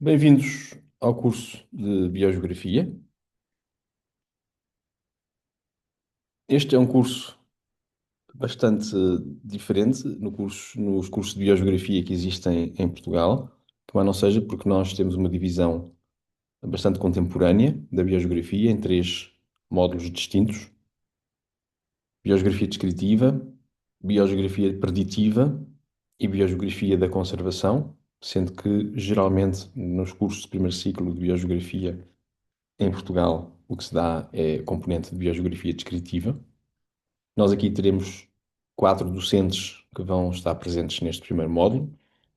Bem-vindos ao curso de Biogeografia. Este é um curso bastante diferente nos cursos de Biogeografia que existem em Portugal, que mais não seja porque nós temos uma divisão bastante contemporânea da Biogeografia em três módulos distintos: Biogeografia descritiva, Biogeografia preditiva e Biogeografia da conservação, sendo que geralmente nos cursos de primeiro ciclo de Biogeografia em Portugal, o que se dá é componente de biogeografia descritiva. Nós aqui teremos quatro docentes que vão estar presentes neste primeiro módulo,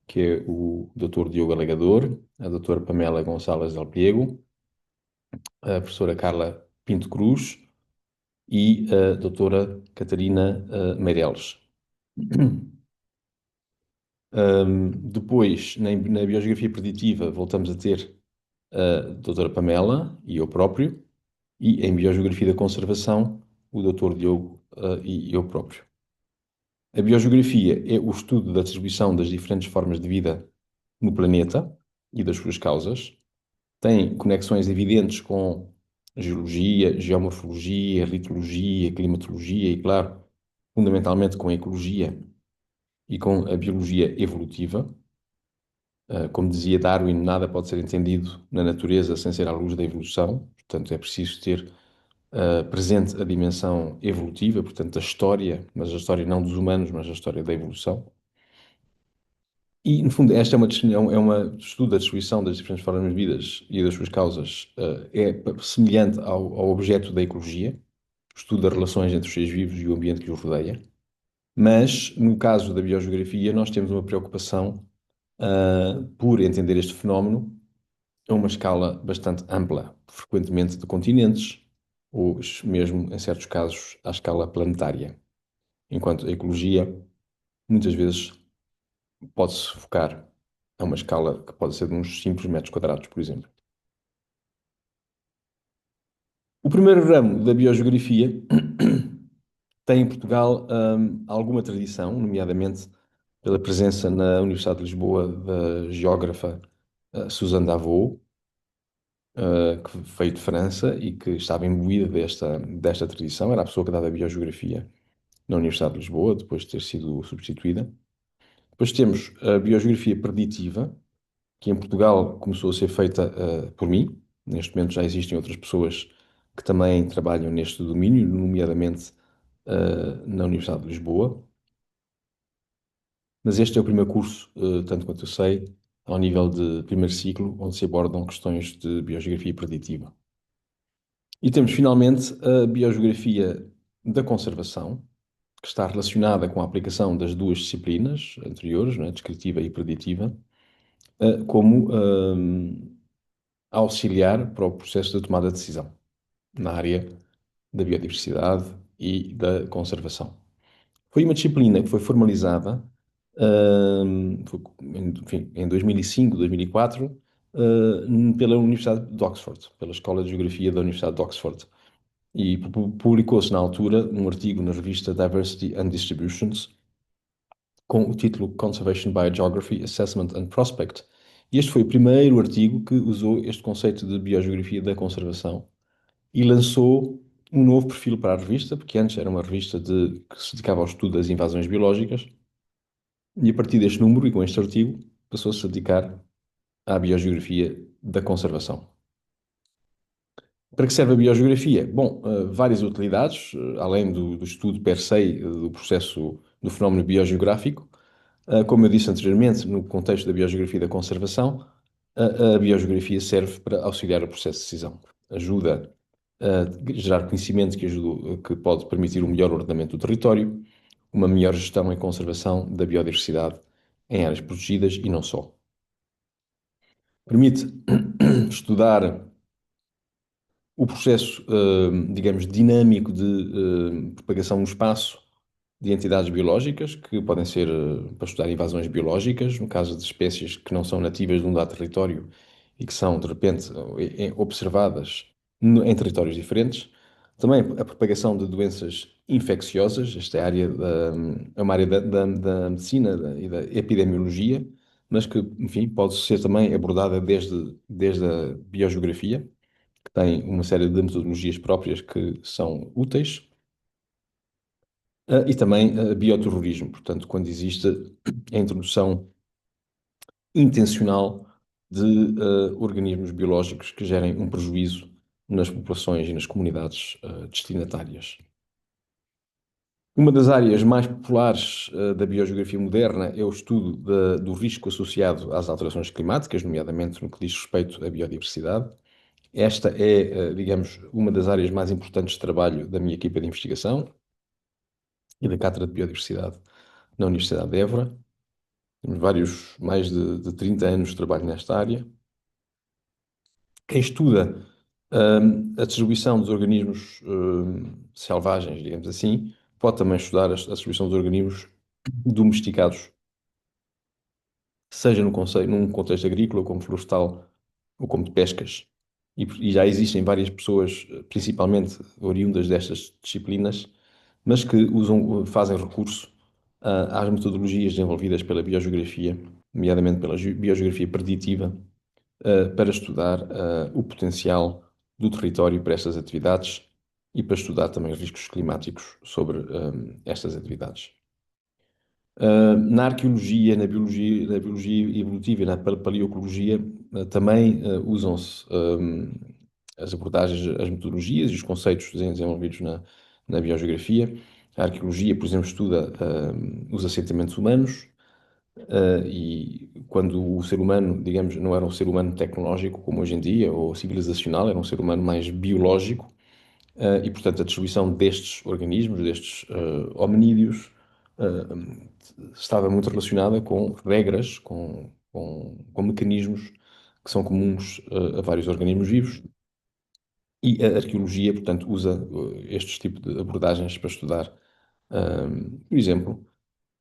que é o Dr. Diogo Alegador, a doutora Pamela Gonçalves Del Piego, a professora Carla Pinto Cruz e a doutora Catarina Meireles. Depois, na biogeografia preditiva, voltamos a ter a doutora Pamela e eu próprio, e em biogeografia da conservação, o Dr. Diogo e eu próprio. A biogeografia é o estudo da distribuição das diferentes formas de vida no planeta e das suas causas. Tem conexões evidentes com geologia, geomorfologia, litologia, climatologia e, claro, fundamentalmente com a ecologia e com a biologia evolutiva. Como dizia Darwin, nada pode ser entendido na natureza sem ser à luz da evolução. Portanto, é preciso ter presente a dimensão evolutiva, portanto, da história, mas a história não dos humanos, mas a história da evolução. E, no fundo, esta é uma estudo da distribuição das diferentes formas de vidas e das suas causas, é semelhante ao objeto da ecologia, estudo das relações entre os seres vivos e o ambiente que os rodeia. Mas, no caso da biogeografia, nós temos uma preocupação, por entender este fenómeno a uma escala bastante ampla, frequentemente de continentes, ou mesmo, em certos casos, à escala planetária. Enquanto a ecologia, muitas vezes, pode-se focar a uma escala que pode ser de uns simples metros quadrados, por exemplo. O primeiro ramo da biogeografia tem em Portugal alguma tradição, nomeadamente pela presença na Universidade de Lisboa da geógrafa Suzanne Davot, que veio de França e que estava imbuída desta tradição. Era a pessoa que dava biogeografia na Universidade de Lisboa, depois de ter sido substituída. Depois temos a biogeografia preditiva, que em Portugal começou a ser feita por mim. Neste momento já existem outras pessoas que também trabalham neste domínio, nomeadamente na Universidade de Lisboa. Mas este é o primeiro curso, tanto quanto eu sei, ao nível de primeiro ciclo, onde se abordam questões de biogeografia preditiva. E temos finalmente a biogeografia da conservação, que está relacionada com a aplicação das duas disciplinas anteriores, né, descritiva e preditiva, como auxiliar para o processo de tomada de decisão na área da biodiversidade e da conservação. Foi uma disciplina que foi formalizada, enfim, em 2005, 2004, pela Universidade de Oxford, pela Escola de Geografia da Universidade de Oxford. E publicou-se na altura um artigo na revista Diversity and Distributions com o título Conservation Biogeography, Assessment and Prospect. E este foi o primeiro artigo que usou este conceito de biogeografia da conservação e lançou um novo perfil para a revista, porque antes era uma revista que se dedicava ao estudo das invasões biológicas, e a partir deste número e com este artigo passou-se a dedicar à biogeografia da conservação. Para que serve a biogeografia? Bom, várias utilidades, além do estudo per se do processo do fenómeno biogeográfico. Como eu disse anteriormente, no contexto da biogeografia da conservação, a biogeografia serve para auxiliar o processo de decisão. Ajuda a gerar conhecimento que pode permitir um melhor ordenamento do território, uma melhor gestão e conservação da biodiversidade em áreas protegidas e não só. Permite estudar o processo, digamos, dinâmico de propagação no espaço de entidades biológicas, que podem ser para estudar invasões biológicas, no caso de espécies que não são nativas de um dado território e que são, de repente, observadas em territórios diferentes. Também a propagação de doenças infecciosas, esta área é uma área da medicina e da epidemiologia, mas que, enfim, pode ser também abordada desde a biogeografia, que tem uma série de metodologias próprias que são úteis, e também bioterrorismo, portanto, quando existe a introdução intencional de organismos biológicos que gerem um prejuízo nas populações e nas comunidades destinatárias. Uma das áreas mais populares da biogeografia moderna é o estudo do risco associado às alterações climáticas, nomeadamente no que diz respeito à biodiversidade. Esta é, digamos, uma das áreas mais importantes de trabalho da minha equipa de investigação e da Cátedra de Biodiversidade na Universidade de Évora. Temos mais de 30 anos de trabalho nesta área. Quem estuda a distribuição dos organismos selvagens, digamos assim, pode também estudar a distribuição dos organismos domesticados, seja num contexto agrícola, como florestal ou como de pescas. E já existem várias pessoas, principalmente oriundas destas disciplinas, mas que fazem recurso às metodologias desenvolvidas pela biogeografia, nomeadamente pela biogeografia preditiva, para estudar o potencial do território para estas atividades e para estudar também os riscos climáticos sobre estas atividades. Na arqueologia, na biologia evolutiva e na paleoecologia, também usam-se as abordagens, as metodologias e os conceitos desenvolvidos na biogeografia. A arqueologia, por exemplo, estuda os assentamentos humanos, e quando o ser humano, digamos, não era um ser humano tecnológico como hoje em dia, ou civilizacional, era um ser humano mais biológico, e, portanto, a distribuição destes organismos, destes hominídeos, estava muito relacionada com regras, com mecanismos que são comuns a vários organismos vivos. E a arqueologia, portanto, usa estes tipos de abordagens para estudar, por exemplo,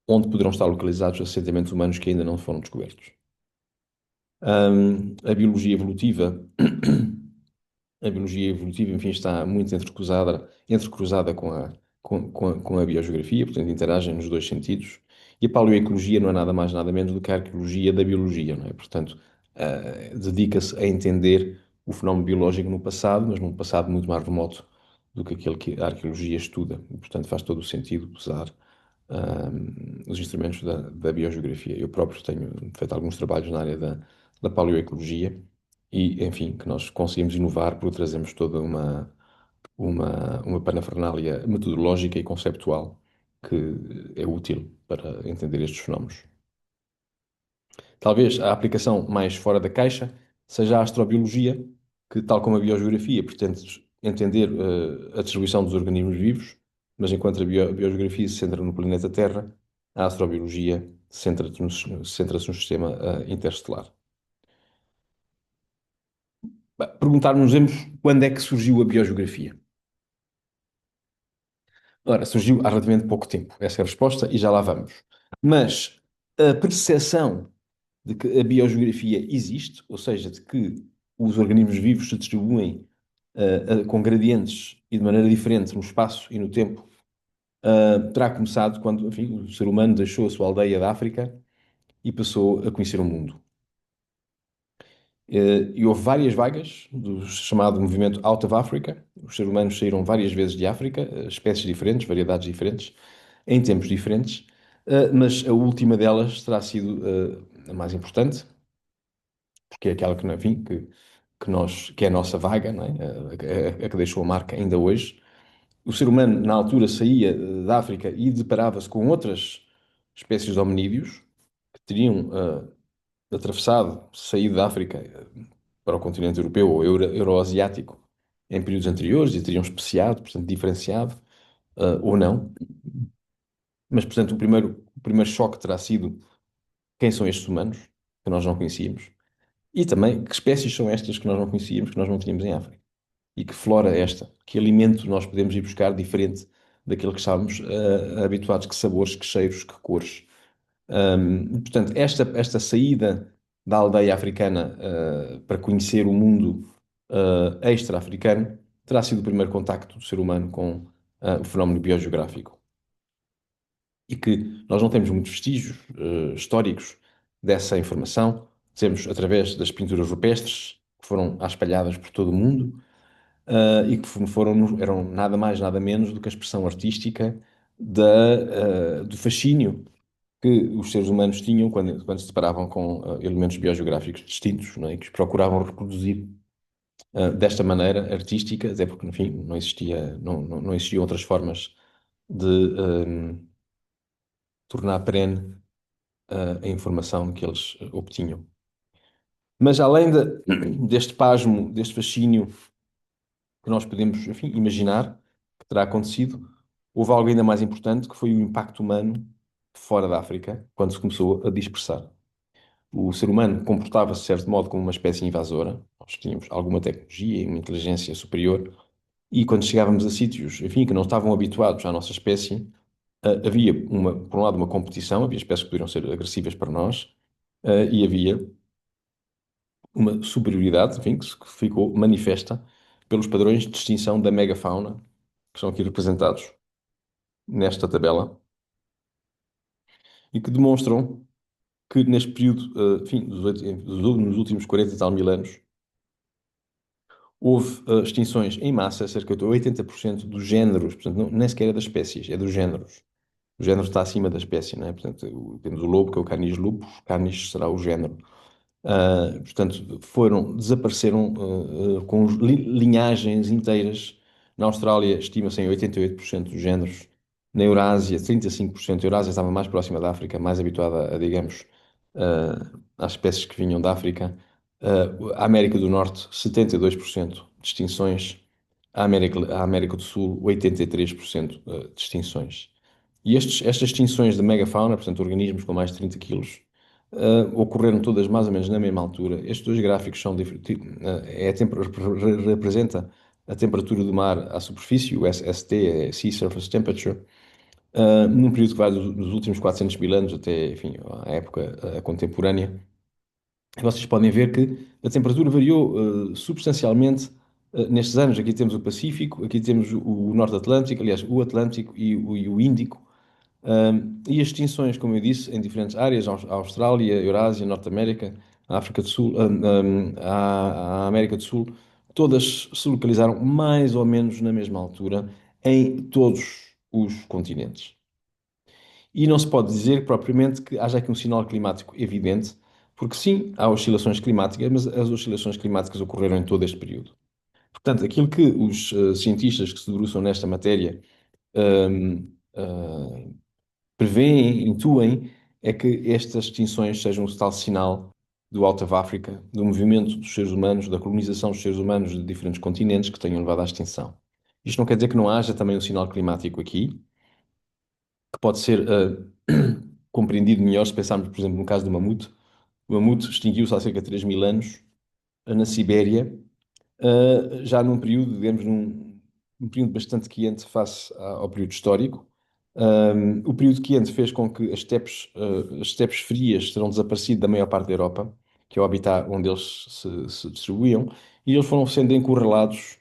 onde poderão estar localizados assentamentos humanos que ainda não foram descobertos. A biologia evolutiva, a biologia evolutiva, enfim, está muito entrecruzada com a biogeografia, portanto, interagem nos dois sentidos. E a paleoecologia não é nada mais, nada menos do que a arqueologia da biologia, não é? Portanto, dedica-se a entender o fenómeno biológico no passado, mas num passado muito mais remoto do que aquele que a arqueologia estuda. E, portanto, faz todo o sentido usar os instrumentos da biogeografia. Eu próprio tenho feito alguns trabalhos na área da paleoecologia e, enfim, que nós conseguimos inovar porque trazemos toda uma parafernália metodológica e conceptual que é útil para entender estes fenómenos. Talvez a aplicação mais fora da caixa seja a astrobiologia, que, tal como a biogeografia, pretende entender a distribuição dos organismos vivos, mas enquanto a biogeografia se centra no planeta Terra, a astrobiologia centra-se no sistema interestelar. Perguntarmos quando é que surgiu a biogeografia. Ora, surgiu há relativamente pouco tempo. Essa é a resposta e já lá vamos. Mas a percepção de que a biogeografia existe, ou seja, de que os organismos vivos se distribuem com gradientes e de maneira diferente no espaço e no tempo, terá começado quando, enfim, o ser humano deixou a sua aldeia da África e passou a conhecer o mundo. E houve várias vagas do chamado movimento Out of Africa. Os seres humanos saíram várias vezes de África, espécies diferentes, variedades diferentes, em tempos diferentes, mas a última delas terá sido a mais importante, porque é aquela que, enfim, que é a nossa vaga, não é? A que deixou a marca ainda hoje. O ser humano, na altura, saía da África e deparava-se com outras espécies de hominídeos que teriam atravessado, saído da África para o continente europeu ou euroasiático em períodos anteriores e teriam especiado, portanto, diferenciado, ou não. Mas, portanto, o primeiro choque terá sido quem são estes humanos, que nós não conhecíamos, e também que espécies são estas que nós não conhecíamos, que nós não tínhamos em África. E que flora é esta, que alimento nós podemos ir buscar diferente daquilo que estávamos habituados, que sabores, que cheiros, que cores. Portanto, esta saída da aldeia africana para conhecer o mundo extra-africano terá sido o primeiro contacto do ser humano com o fenómeno biogeográfico. E que nós não temos muitos vestígios históricos dessa informação. Temos através das pinturas rupestres, que foram espalhadas por todo o mundo, e que eram nada mais, nada menos do que a expressão artística do fascínio que os seres humanos tinham quando se deparavam com elementos biogeográficos distintos, não é? E que os procuravam reproduzir desta maneira artística, até porque, enfim, não existiam outras formas de tornar perene a informação que eles obtinham. Mas além deste pasmo, deste fascínio que nós podemos, enfim, imaginar que terá acontecido, houve algo ainda mais importante, que foi o impacto humano fora da África, quando se começou a dispersar. O ser humano comportava-se, de certo modo, como uma espécie invasora. Nós tínhamos alguma tecnologia e uma inteligência superior, e quando chegávamos a sítios, enfim, que não estavam habituados à nossa espécie, havia, por um lado, uma competição, havia espécies que poderiam ser agressivas para nós, e havia uma superioridade, enfim, que ficou manifesta pelos padrões de extinção da megafauna, que são aqui representados nesta tabela, e que demonstram que neste período, enfim, nos últimos 40 e tal mil anos, houve extinções em massa, cerca de 80% dos géneros, portanto, nem sequer é das espécies, é dos géneros. O género está acima da espécie, não é? Portanto, temos o lobo, que é o Canis lupus, Canis será o género. Portanto, desapareceram com linhagens inteiras. Na Austrália, estima-se em 88% dos géneros. Na Eurásia, 35%. A Eurásia estava mais próxima da África, mais habituada a, digamos, às espécies que vinham da África. A América do Norte, 72% de extinções. A América do Sul, 83% de extinções. E estas extinções de megafauna, portanto, organismos com mais de 30 quilos, ocorreram todas mais ou menos na mesma altura. Estes dois gráficos são diferentes. Representa a temperatura do mar à superfície, o SST, é Sea Surface Temperature, num período que vai dos últimos 400 mil anos até, enfim, à época contemporânea. E vocês podem ver que a temperatura variou substancialmente nestes anos. Aqui temos o Pacífico, aqui temos o Norte Atlântico, aliás, o Atlântico e o Índico. E as extinções, como eu disse, em diferentes áreas, a Austrália, a Eurásia, a Norte América, a África do Sul, a América do Sul, todas se localizaram mais ou menos na mesma altura em todos os continentes. E não se pode dizer propriamente que haja aqui um sinal climático evidente, porque sim, há oscilações climáticas, mas as oscilações climáticas ocorreram em todo este período. Portanto, aquilo que os cientistas que se debruçam nesta matéria um, uh, prevêem, intuem, é que estas extinções sejam um tal sinal do Out of Africa, do movimento dos seres humanos, da colonização dos seres humanos de diferentes continentes que tenham levado à extinção. Isto não quer dizer que não haja também um sinal climático aqui, que pode ser compreendido melhor se pensarmos, por exemplo, no caso do mamute. O mamute extinguiu-se há cerca de 3 mil anos, na Sibéria, já num período, digamos, num período bastante quente face ao período histórico. O período quente fez com que as estepes frias terão desaparecido da maior parte da Europa, que é o habitat onde eles se distribuíam, e eles foram sendo encurralados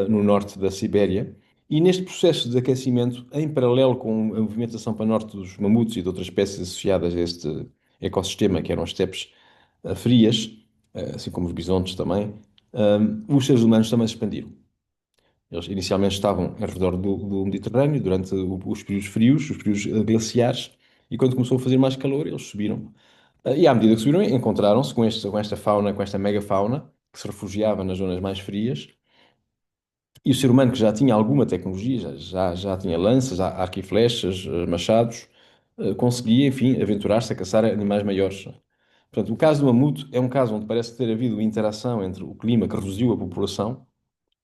no norte da Sibéria. E neste processo de aquecimento, em paralelo com a movimentação para o norte dos mamutes e de outras espécies associadas a este ecossistema, que eram as estepes frias, assim como os bisontes também, os seres humanos também se expandiram. Eles inicialmente estavam ao redor do Mediterrâneo durante os períodos frios, os períodos glaciares, e quando começou a fazer mais calor, eles subiram. E à medida que subiram, encontraram-se com esta fauna, com esta megafauna, que se refugiava nas zonas mais frias, e o ser humano que já tinha alguma tecnologia, já tinha lanças, arco e flechas, machados, conseguia, enfim, aventurar-se a caçar animais maiores. Portanto, o caso do mamute é um caso onde parece ter havido interação entre o clima que reduziu a população,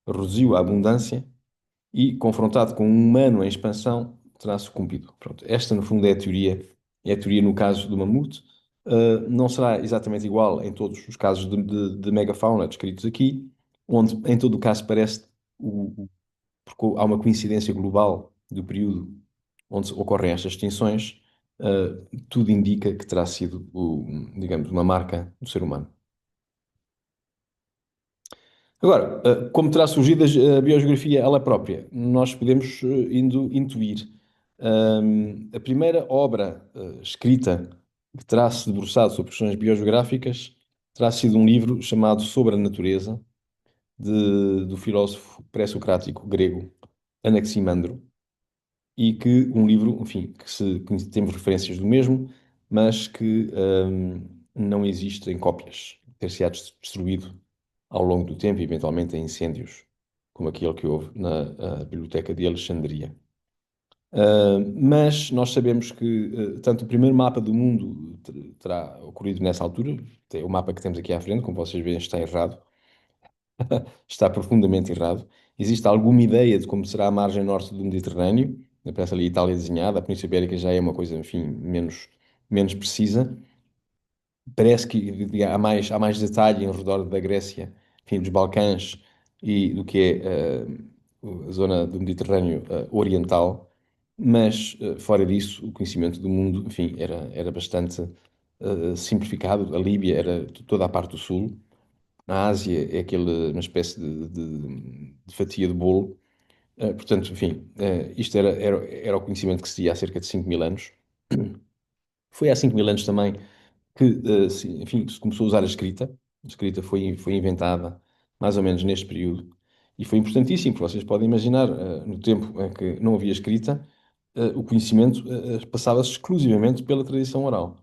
reduziu a abundância, e, confrontado com um humano em expansão, terá sucumbido. Pronto, esta, no fundo, é a teoria no caso do mamute. Não será exatamente igual em todos os casos de megafauna descritos aqui, onde, em todo o caso, parece, porque há uma coincidência global do período onde ocorrem estas extinções, tudo indica que terá sido, digamos, uma marca do ser humano. Agora, como terá surgido a biogeografia ela própria? Nós podemos intuir. A primeira obra escrita que terá se debruçado sobre questões biogeográficas, terá sido um livro chamado Sobre a Natureza, do filósofo pré-socrático grego Anaximandro, e que um livro, enfim, que temos referências do mesmo, mas que não existe em cópias, ter-se-á destruído ao longo do tempo, eventualmente em incêndios, como aquele que houve na Biblioteca de Alexandria. Mas nós sabemos que tanto o primeiro mapa do mundo terá ocorrido nessa altura, o mapa que temos aqui à frente, como vocês veem, está errado, está profundamente errado. Existe alguma ideia de como será a margem norte do Mediterrâneo, aparece ali a Itália desenhada, a Península Ibérica já é uma coisa, enfim, menos precisa. Parece que há mais detalhe em redor da Grécia, enfim, dos Balcãs e do que é a zona do Mediterrâneo oriental, mas fora disso, o conhecimento do mundo, enfim, era bastante simplificado. A Líbia era toda a parte do sul, a Ásia é uma espécie de fatia de bolo. Portanto, enfim, isto era o conhecimento que se tinha há cerca de 5.000 anos. Foi há 5.000 anos também que, enfim, se começou a usar a escrita. A escrita foi inventada mais ou menos neste período e foi importantíssimo, porque vocês podem imaginar, no tempo em que não havia escrita, o conhecimento passava-se exclusivamente pela tradição oral.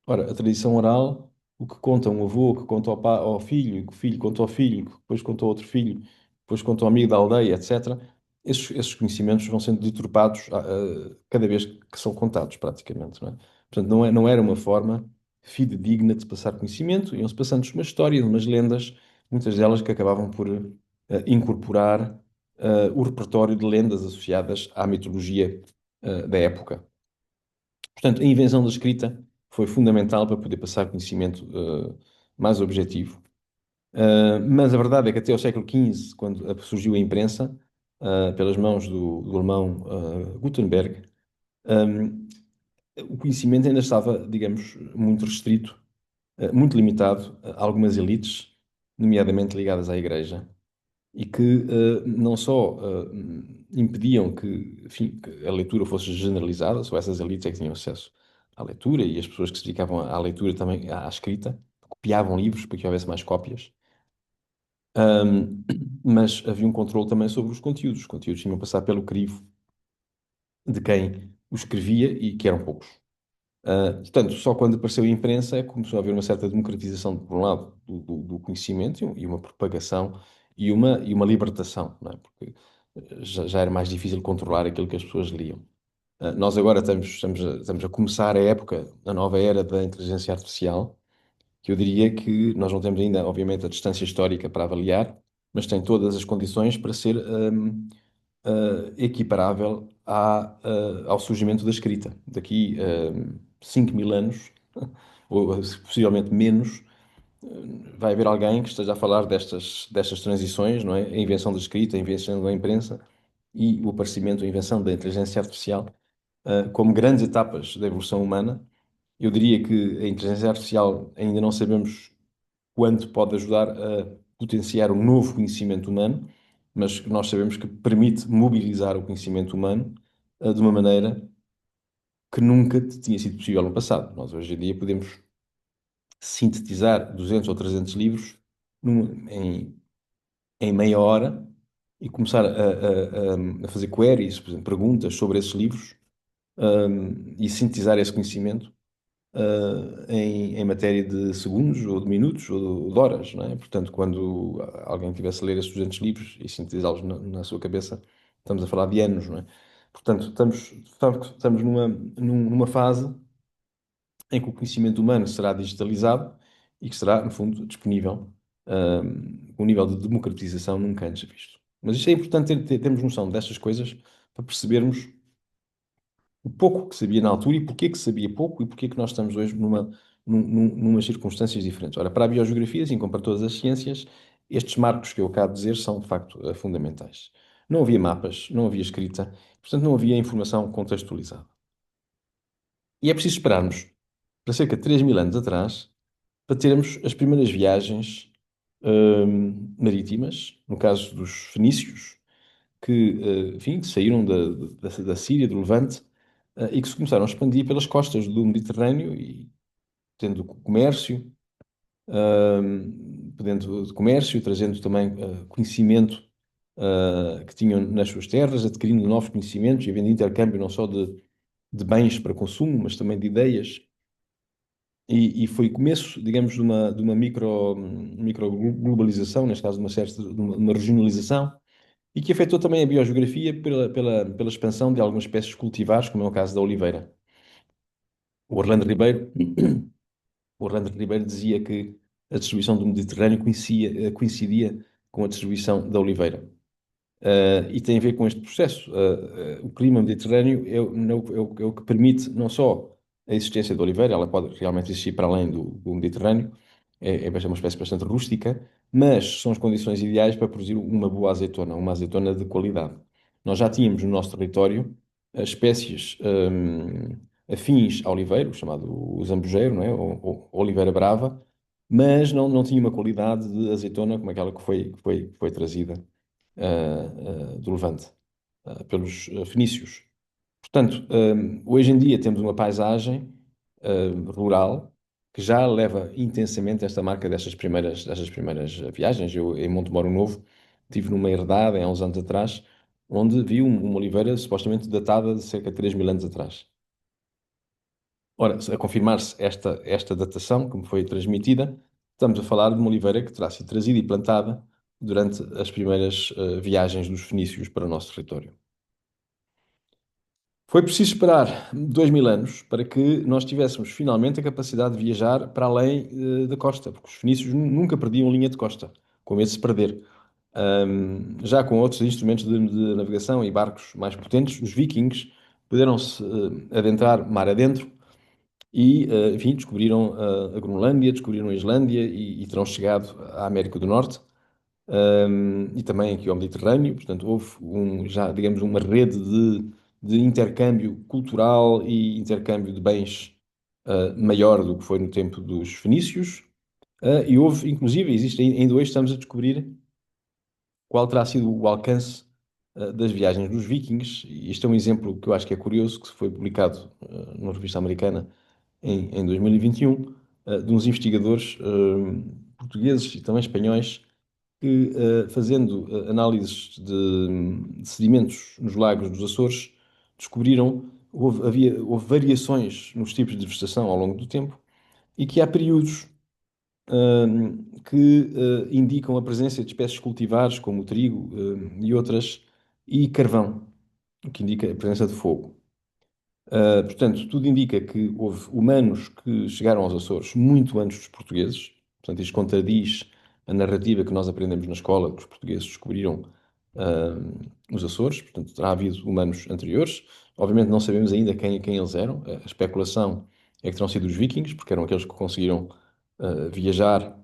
Ora, a tradição oral, o que conta um avô, o que conta ao filho, que o filho conta ao filho, que depois conta ao outro filho, depois conta ao amigo da aldeia, etc. Esses conhecimentos vão sendo deturpados cada vez que são contados, praticamente, não é? Portanto, não era uma forma fidedigna de se passar conhecimento, iam-se passando umas histórias, umas lendas, muitas delas que acabavam por incorporar o repertório de lendas associadas à mitologia da época. Portanto, a invenção da escrita foi fundamental para poder passar conhecimento mais objetivo. Mas a verdade é que até ao século XV, quando surgiu a imprensa, pelas mãos do alemão Gutenberg, um, o conhecimento ainda estava, digamos, muito restrito, muito limitado a algumas elites, nomeadamente ligadas à Igreja, e que não só impediam enfim, que a leitura fosse generalizada, só essas elites é que tinham acesso à leitura e as pessoas que se dedicavam à leitura também à escrita, copiavam livros para que houvesse mais cópias. Ahm, mas havia um controle também sobre os conteúdos. Os conteúdos tinham que passar pelo crivo de quem os escrevia e que eram poucos. Portanto, só quando apareceu a imprensa é que começou a haver uma certa democratização, por um lado, do conhecimento e uma propagação e uma libertação, não é? Porque já era mais difícil controlar aquilo que as pessoas liam. Nós agora estamos a começar a época, a nova era da inteligência artificial, que eu diria que nós não temos ainda, obviamente, a distância histórica para avaliar, mas tem todas as condições para ser equiparável ao surgimento da escrita. Daqui a 5.000 anos, ou possivelmente menos, vai haver alguém que esteja a falar destas transições, não é? A invenção da escrita, a invenção da imprensa e o aparecimento, a invenção da inteligência artificial, como grandes etapas da evolução humana. Eu diria que a inteligência artificial ainda não sabemos quanto pode ajudar a potenciar um novo conhecimento humano, mas nós sabemos que permite mobilizar o conhecimento humano de uma maneira que nunca tinha sido possível no passado. Nós hoje em dia podemos sintetizar 200 ou 300 livros em meia hora e começar a fazer queries, por exemplo, perguntas sobre esses livros, e sintetizar esse conhecimento em matéria de segundos, ou de minutos, ou de horas, não é? Portanto, quando alguém tivesse a ler esses 200 livros e sintetizá-los na sua cabeça, estamos a falar de anos, não é? Portanto, estamos numa fase em que o conhecimento humano será digitalizado e que será, no fundo, disponível, com um nível de democratização nunca antes visto. Mas isto é importante termos noção destas coisas para percebermos o pouco que sabia na altura e porque que sabia pouco e porque que nós estamos hoje numas circunstâncias diferentes. Ora, para a biogeografia, assim como para todas as ciências, estes marcos que eu acabo de dizer são, de facto, fundamentais. Não havia mapas, não havia escrita, portanto, não havia informação contextualizada. E é preciso esperarmos para cerca de 3.000 anos atrás para termos as primeiras viagens marítimas, no caso dos fenícios, que, enfim, que saíram da Síria, do Levante, e que se começaram a expandir pelas costas do Mediterrâneo tendo comércio, podendo de comércio, trazendo também conhecimento que tinham nas suas terras, adquirindo novos conhecimentos e havendo intercâmbio não só de bens para consumo, mas também de ideias. E foi o começo, digamos, de uma micro globalização, neste caso de uma regionalização, e que afetou também a biogeografia pela expansão de algumas espécies cultivares, como é o caso da oliveira. O Orlando Ribeiro, o Orlando Ribeiro dizia que a distribuição do Mediterrâneo coincidia com a distribuição da oliveira. E tem a ver com este processo. O clima mediterrâneo é o que permite não só a existência da oliveira, ela pode realmente existir para além do Mediterrâneo, é uma espécie bastante rústica, mas são as condições ideais para produzir uma azeitona de qualidade. Nós já tínhamos no nosso território espécies afins ao oliveiro, o chamado o zambujeiro, não é? Ou oliveira brava, mas não tinha uma qualidade de azeitona como aquela que foi trazida do Levante, pelos fenícios. Portanto, hoje em dia temos uma paisagem rural que já leva intensamente esta marca destas primeiras viagens. Eu, em Montemoro Novo, estive numa herdade há uns anos atrás, onde vi uma oliveira supostamente datada de cerca de 3.000 anos atrás. Ora, a confirmar-se esta datação que me foi transmitida, estamos a falar de uma oliveira que terá sido trazida e plantada durante as primeiras viagens dos fenícios para o nosso território. Foi preciso esperar 2.000 anos para que nós tivéssemos finalmente a capacidade de viajar para além da costa, porque os fenícios nunca perdiam linha de costa, com medo de se perder. Já com outros instrumentos de navegação e barcos mais potentes, os vikings puderam-se adentrar mar adentro e, enfim, descobriram a Groenlândia, descobriram a Islândia e terão chegado à América do Norte, e também aqui ao Mediterrâneo. Portanto, houve já, digamos, uma rede de intercâmbio cultural e intercâmbio de bens maior do que foi no tempo dos fenícios. E houve, inclusive, existe, ainda hoje estamos a descobrir qual terá sido o alcance das viagens dos vikings. E isto é um exemplo que eu acho que é curioso, que foi publicado numa revista americana em 2021, de uns investigadores portugueses e também espanhóis que, fazendo análises de sedimentos nos lagos dos Açores, descobriram houve variações nos tipos de vegetação ao longo do tempo e que há períodos que indicam a presença de espécies cultivares, como o trigo e outras, e carvão, o que indica a presença de fogo. Portanto, tudo indica que houve humanos que chegaram aos Açores muito antes dos portugueses. Portanto, isto contradiz a narrativa que nós aprendemos na escola, que os portugueses descobriram os Açores. Portanto, terá havido humanos anteriores. Obviamente, não sabemos ainda quem eles eram. A especulação é que terão sido os vikings, porque eram aqueles que conseguiram viajar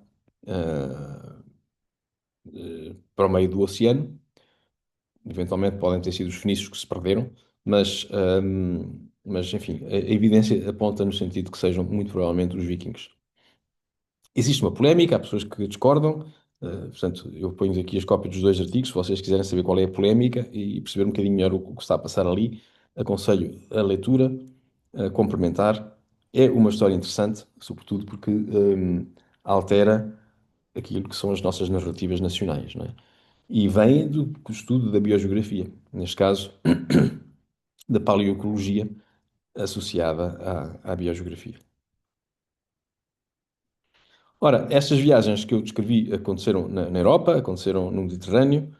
uh, para o meio do oceano. Eventualmente podem ter sido os fenícios que se perderam, mas enfim, a evidência aponta no sentido que sejam muito provavelmente os vikings. Existe uma polémica, há pessoas que discordam, portanto, eu ponho aqui as cópias dos dois artigos, se vocês quiserem saber qual é a polémica e perceber um bocadinho melhor o que está a passar ali, aconselho a leitura, complementar. É uma história interessante, sobretudo porque altera aquilo que são as nossas narrativas nacionais, não é? E vem do estudo da biogeografia, neste caso, da paleoecologia associada à biogeografia. Ora, estas viagens que eu descrevi aconteceram na Europa, aconteceram no Mediterrâneo,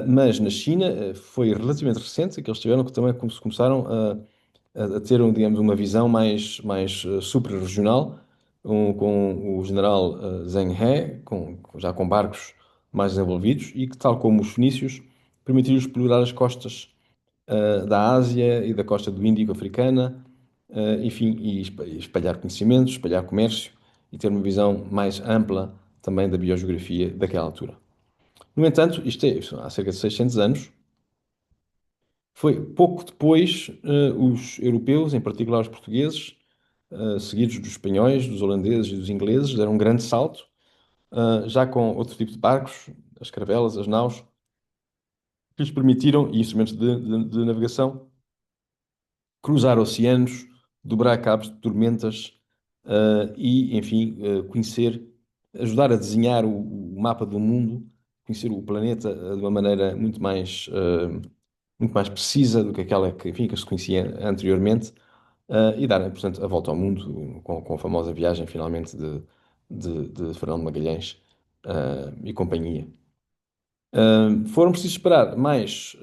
mas na China foi relativamente recente que eles tiveram que também começaram a ter, digamos, uma visão mais super-regional, com o general Zheng He, já com barcos mais desenvolvidos e que, tal como os fenícios, permitiram explorar as costas da Ásia e da costa do Índico africana, enfim, e espalhar conhecimentos, espalhar comércio e ter uma visão mais ampla também da biogeografia daquela altura. No entanto, isto é há cerca de 600 anos, foi pouco depois os europeus, em particular os portugueses, seguidos dos espanhóis, dos holandeses e dos ingleses, deram um grande salto, já com outro tipo de barcos, as caravelas, as naus, que lhes permitiram, e instrumentos de navegação, cruzar oceanos, dobrar cabos de tormentas, e, enfim, conhecer, ajudar a desenhar o mapa do mundo, conhecer o planeta de uma maneira muito mais precisa do que aquela que, enfim, que se conhecia anteriormente, e dar, portanto, a volta ao mundo com a famosa viagem, finalmente, de Fernando Magalhães, e companhia. Foram precisos esperar mais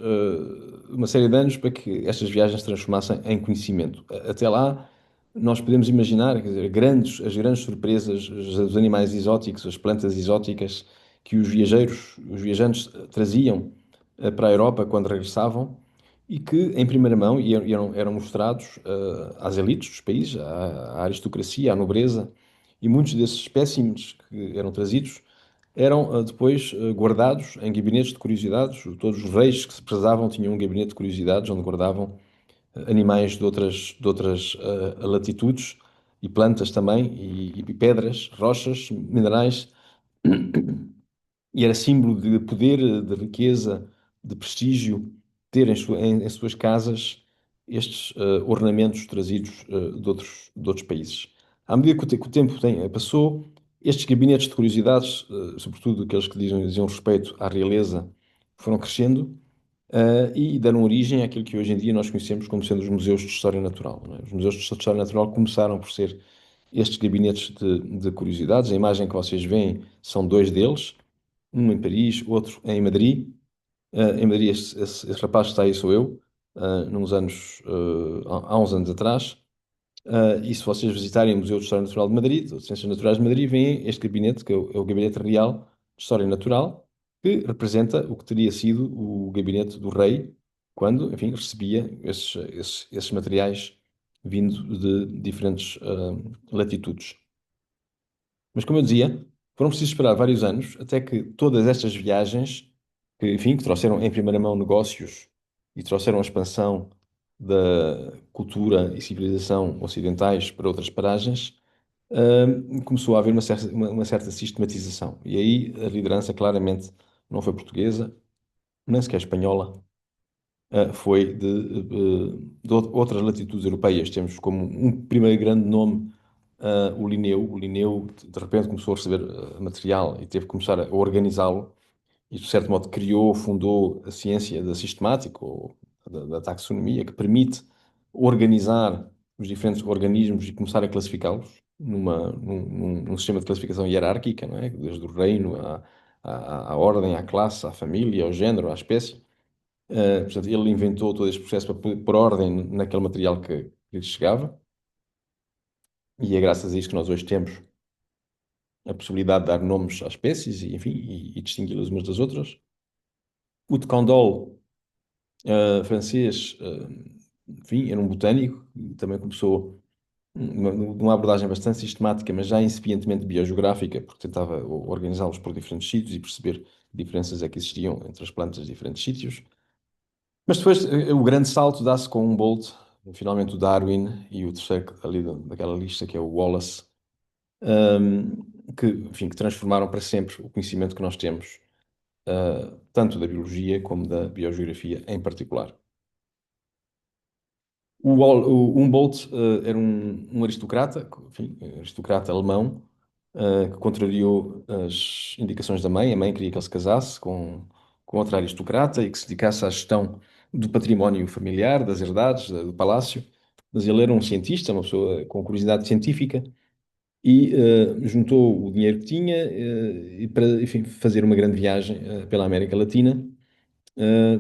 uma série de anos para que estas viagens se transformassem em conhecimento. Até lá, nós podemos imaginar, quer dizer, as grandes surpresas, os animais exóticos, as plantas exóticas que os viajantes traziam para a Europa quando regressavam e que, em primeira mão, eram mostrados às elites dos países, à aristocracia, à nobreza, e muitos desses espécimes que eram trazidos eram depois guardados em gabinetes de curiosidades. Todos os reis que se prezavam tinham um gabinete de curiosidades onde guardavam animais de outras latitudes e plantas também, e pedras, rochas, minerais, e era símbolo de poder, de riqueza, de prestígio, ter em suas casas estes ornamentos trazidos de outros países. À medida que o tempo passou, estes gabinetes de curiosidades, sobretudo aqueles que diziam respeito à realeza, foram crescendo e deram origem àquilo que hoje em dia nós conhecemos como sendo os museus de história natural, não é? Os museus de história natural começaram por ser estes gabinetes de curiosidades. A imagem que vocês veem são dois deles, um em Paris, outro em Madrid. Em Madrid, esse rapaz que está aí sou eu, há uns anos atrás. E se vocês visitarem o Museu de História Natural de Madrid, ou de Ciências Naturais de Madrid, veem este gabinete, que é o Gabinete Real de História Natural, que representa o que teria sido o gabinete do rei, quando, enfim, recebia esses materiais vindo de diferentes latitudes. Mas, como eu dizia, foram precisos esperar vários anos até que todas estas viagens, que, enfim, que trouxeram em primeira mão negócios e trouxeram a expansão da cultura e civilização ocidentais para outras paragens, começou a haver uma certa sistematização. E aí a liderança claramente não foi portuguesa, nem sequer espanhola, foi de outras latitudes europeias. Temos como um primeiro grande nome o Linneu. O Linneu, de repente, começou a receber material e teve que começar a organizá-lo. E, de certo modo, fundou a ciência da sistemática, ou da taxonomia, que permite organizar os diferentes organismos e começar a classificá-los num sistema de classificação hierárquica, não é? Desde o reino à ordem, à classe, à família, ao género, à espécie. Portanto, ele inventou todo este processo para pôr ordem naquele material que lhe chegava, e é graças a isso que nós hoje temos a possibilidade de dar nomes às espécies e, enfim, e distingui-las umas das outras. O de Candolle, francês, enfim, era um botânico, e também começou uma abordagem bastante sistemática, mas já incipientemente biogeográfica, porque tentava organizá-los por diferentes sítios e perceber que diferenças é que existiam entre as plantas de diferentes sítios. Mas depois o grande salto dá-se com Humboldt, finalmente o Darwin e o terceiro ali daquela lista que é o Wallace, que, enfim, que transformaram para sempre o conhecimento que nós temos, tanto da biologia como da biogeografia em particular. O Humboldt era um aristocrata, enfim, aristocrata alemão, que contrariou as indicações da mãe. A mãe queria que ele se casasse com outra aristocrata e que se dedicasse à gestão do património familiar, das herdades, do palácio. Mas ele era um cientista, uma pessoa com curiosidade científica, e juntou o dinheiro que tinha e para, enfim, fazer uma grande viagem pela América Latina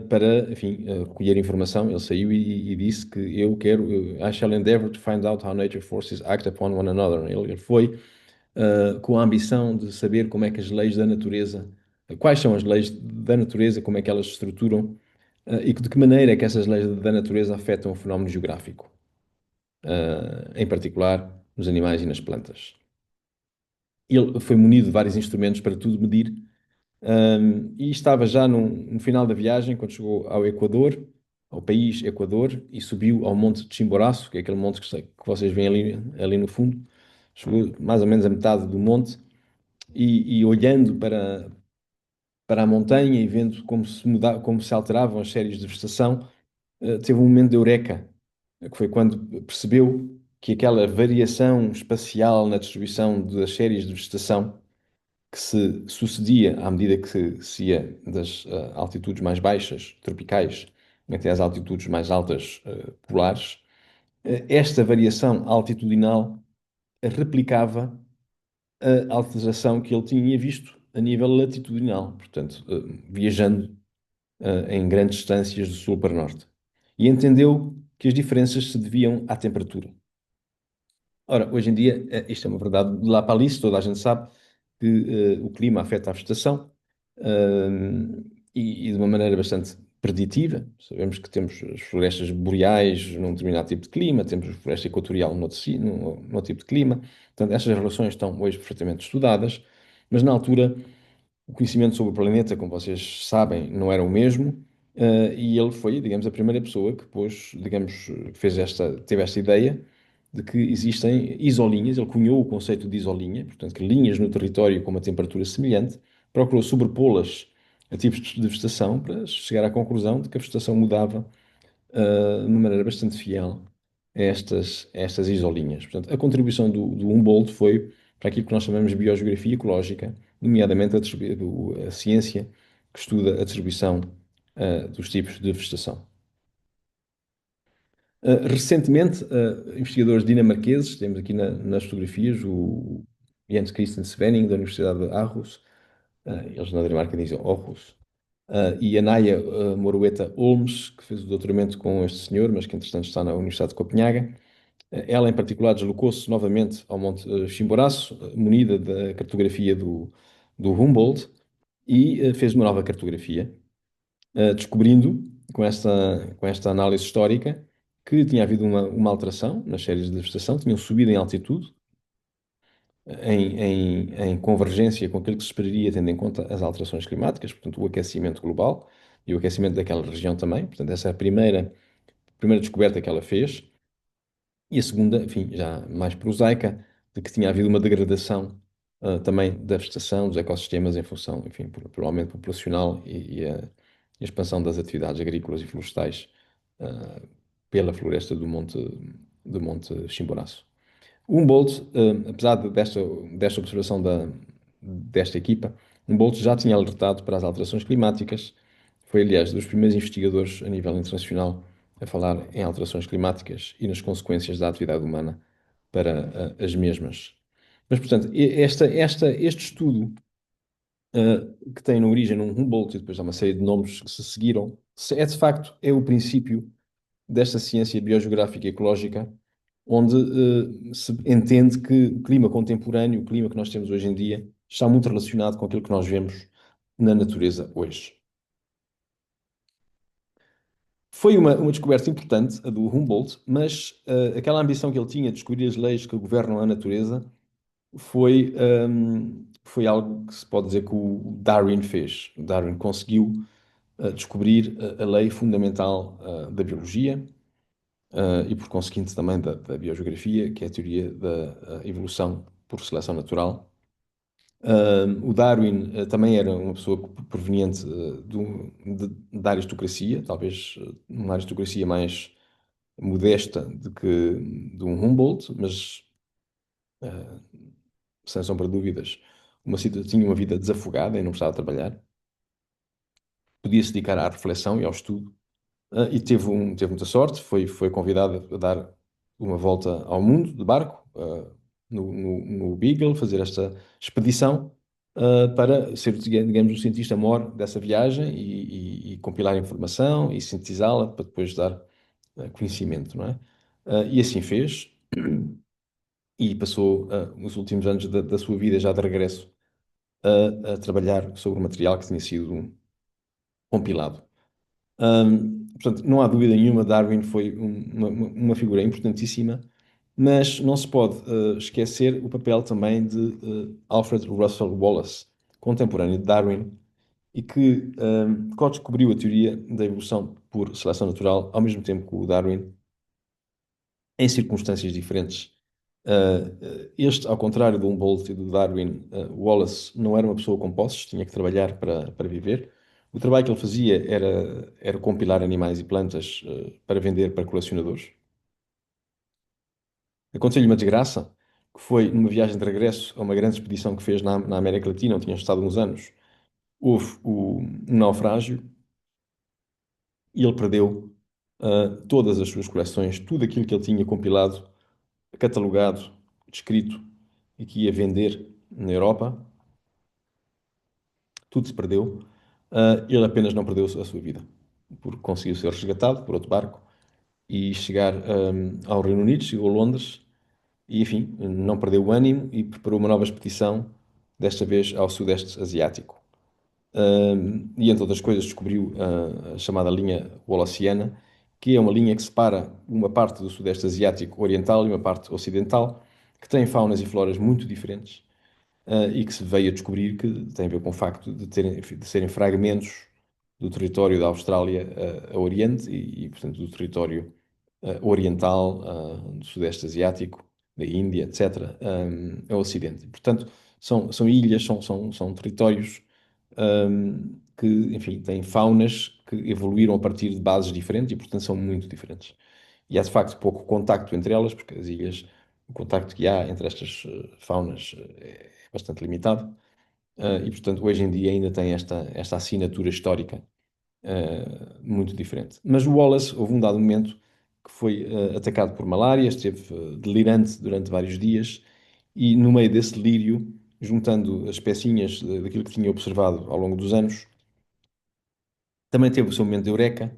para, enfim, recolher informação. Ele saiu e disse que I shall endeavor to find out how nature forces act upon one another. Ele foi com a ambição de saber como é que as leis da natureza, quais são as leis da natureza, como é que elas se estruturam e de que maneira é que essas leis da natureza afetam o fenómeno geográfico, em particular nos animais e nas plantas. Ele foi munido de vários instrumentos para tudo medir, e estava já no final da viagem, quando chegou ao Equador, ao país Equador, e subiu ao Monte de Chimboraço, que é aquele monte que vocês veem ali no fundo. Chegou mais ou menos a metade do monte e olhando para a montanha e vendo como se alteravam as séries de vegetação, teve um momento de eureka, que foi quando percebeu que aquela variação espacial na distribuição das séries de vegetação que se sucedia à medida que se ia das altitudes mais baixas, tropicais, até às altitudes mais altas, polares, esta variação altitudinal replicava a alteração que ele tinha visto a nível latitudinal, portanto, viajando em grandes distâncias do sul para norte. E entendeu que as diferenças se deviam à temperatura. Ora, hoje em dia, isto é uma verdade de lá para ali, toda a gente sabe que o clima afeta a vegetação, e de uma maneira bastante preditiva. Sabemos que temos as florestas boreais num determinado tipo de clima, temos a floresta equatorial num outro tipo de clima. Portanto, estas relações estão hoje perfeitamente estudadas, mas na altura o conhecimento sobre o planeta, como vocês sabem, não era o mesmo, e ele foi, digamos, a primeira pessoa que pôs, digamos, teve esta ideia de que existem isolinhas. Ele cunhou o conceito de isolinha, portanto, que linhas no território com uma temperatura semelhante, procurou sobrepô-las a tipos de vegetação para chegar à conclusão de que a vegetação mudava de uma maneira bastante fiel a estas isolinhas. Portanto, a contribuição do Humboldt foi para aquilo que nós chamamos de biogeografia ecológica, nomeadamente a ciência que estuda a distribuição dos tipos de vegetação. Recentemente, investigadores dinamarqueses, temos aqui nas fotografias o Jens Christian Svenning, da Universidade de Aarhus, eles na Dinamarca dizem Aarhus, e a Naya Morueta Olmes, que fez o doutoramento com este senhor, mas que entretanto está na Universidade de Copenhaga. Ela, em particular, deslocou-se novamente ao Monte Chimboraço, munida da cartografia do Humboldt, e fez uma nova cartografia, descobrindo, com esta análise histórica, que tinha havido uma alteração nas séries de vegetação, tinham subido em altitude, em convergência com aquilo que se esperaria, tendo em conta as alterações climáticas, portanto, o aquecimento global e o aquecimento daquela região também. Portanto, essa é a primeira descoberta que ela fez. E a segunda, enfim, já mais prosaica, de que tinha havido uma degradação também da vegetação, dos ecossistemas, em função, enfim, pelo aumento populacional e a expansão das atividades agrícolas e florestais pela floresta do Monte Chimboraço. O Humboldt, apesar desta observação desta equipa, Humboldt já tinha alertado para as alterações climáticas. Foi, aliás, dos primeiros investigadores a nível internacional a falar em alterações climáticas e nas consequências da atividade humana para as mesmas. Mas, portanto, este estudo, que tem na origem num Humboldt e depois há uma série de nomes que se seguiram, de facto é o princípio desta ciência biogeográfica e ecológica, onde se entende que o clima contemporâneo, o clima que nós temos hoje em dia, está muito relacionado com aquilo que nós vemos na natureza hoje. Foi uma descoberta importante, a do Humboldt, mas aquela ambição que ele tinha de descobrir as leis que governam a natureza foi algo que se pode dizer que o Darwin fez. O Darwin conseguiu descobrir a lei fundamental da biologia, e por conseguinte também da biogeografia, que é a teoria da evolução por seleção natural. O Darwin da era uma pessoa proveniente da aristocracia, talvez uma aristocracia mais modesta do que de um Humboldt, mas sem sombra de dúvidas, tinha uma vida desafogada e não precisava trabalhar. Podia se dedicar à reflexão e ao estudo. E teve muita sorte, foi convidado a dar uma volta ao mundo de barco, no Beagle, fazer esta expedição, para ser, digamos, o cientista-mor dessa viagem e compilar informação e sintetizá-la para depois dar conhecimento, não é? E assim fez, e passou os últimos anos da sua vida já de regresso a trabalhar sobre o material que tinha sido compilado. Portanto, não há dúvida nenhuma, Darwin foi uma figura importantíssima, mas não se pode esquecer o papel também de Alfred Russel Wallace, contemporâneo de Darwin, e que co-descobriu a teoria da evolução por seleção natural, ao mesmo tempo que o Darwin, em circunstâncias diferentes. Este, ao contrário do Humboldt e do Darwin, Wallace não era uma pessoa com posses, tinha que trabalhar para viver. O trabalho que ele fazia era compilar animais e plantas para vender para colecionadores. Aconteceu-lhe uma desgraça, que foi numa viagem de regresso a uma grande expedição que fez na América Latina, onde tinha estado uns anos. Houve um naufrágio e ele perdeu todas as suas coleções, tudo aquilo que ele tinha compilado, catalogado, descrito e que ia vender na Europa, tudo se perdeu. Ele apenas não perdeu a sua vida, porque conseguiu ser resgatado por outro barco e chegar ao Reino Unido, chegou a Londres e, enfim, não perdeu o ânimo e preparou uma nova expedição, desta vez ao Sudeste Asiático. E, entre outras coisas, descobriu a chamada linha Wallaciana, que é uma linha que separa uma parte do Sudeste Asiático oriental e uma parte ocidental, que tem faunas e floras muito diferentes, e que se veio a descobrir que tem a ver com o facto de serem fragmentos do território da Austrália a Oriente portanto, do território oriental, do Sudeste Asiático, da Índia, etc., a Ocidente. Portanto, são ilhas, são territórios que, enfim, têm faunas que evoluíram a partir de bases diferentes e, portanto, são muito diferentes. E há, de facto, pouco contacto entre elas, porque as ilhas, o contacto que há entre estas faunas é bastante limitado. E, portanto, hoje em dia ainda tem esta assinatura histórica muito diferente. Mas o Wallace, houve um dado momento que foi atacado por malária, esteve delirante durante vários dias e, no meio desse delírio, juntando as pecinhas daquilo que tinha observado ao longo dos anos, também teve o seu momento de eureka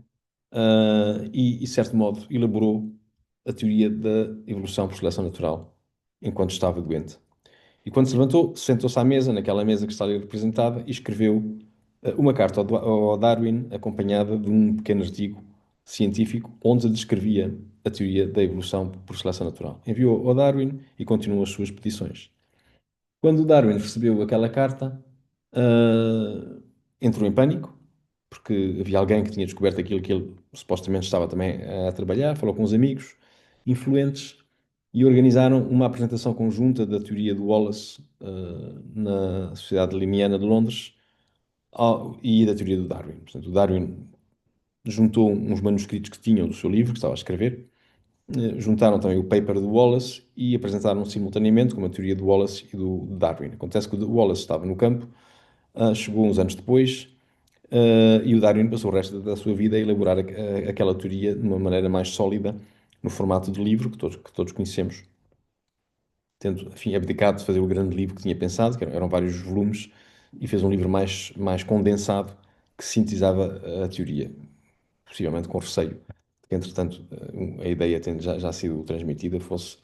de certo modo, elaborou a teoria da evolução por seleção natural enquanto estava doente. E quando se levantou, sentou-se à mesa, naquela mesa que está ali representada, e escreveu uma carta ao Darwin, acompanhada de um pequeno artigo científico, onde descrevia a teoria da evolução por seleção natural. Enviou ao Darwin e continuou as suas petições. Quando o Darwin recebeu aquela carta, ah, entrou em pânico, porque havia alguém que tinha descoberto aquilo que ele supostamente estava também a trabalhar, falou com os amigos influentes e organizaram uma apresentação conjunta da teoria do Wallace, na Sociedade Linneana de Londres, e da teoria do Darwin. Portanto, o Darwin juntou uns manuscritos que tinham do seu livro, que estava a escrever, juntaram também o paper do Wallace e apresentaram simultaneamente com a teoria do Wallace e do Darwin. Acontece que o Wallace estava no campo, chegou uns anos depois, e o Darwin passou o resto da sua vida a elaborar aquela teoria de uma maneira mais sólida, no formato de livro que todos conhecemos, tendo, enfim, abdicado de fazer o grande livro que tinha pensado, que eram vários volumes, e fez um livro mais condensado que sintetizava a teoria, possivelmente com receio de que, entretanto, a ideia tendo já sido transmitida fosse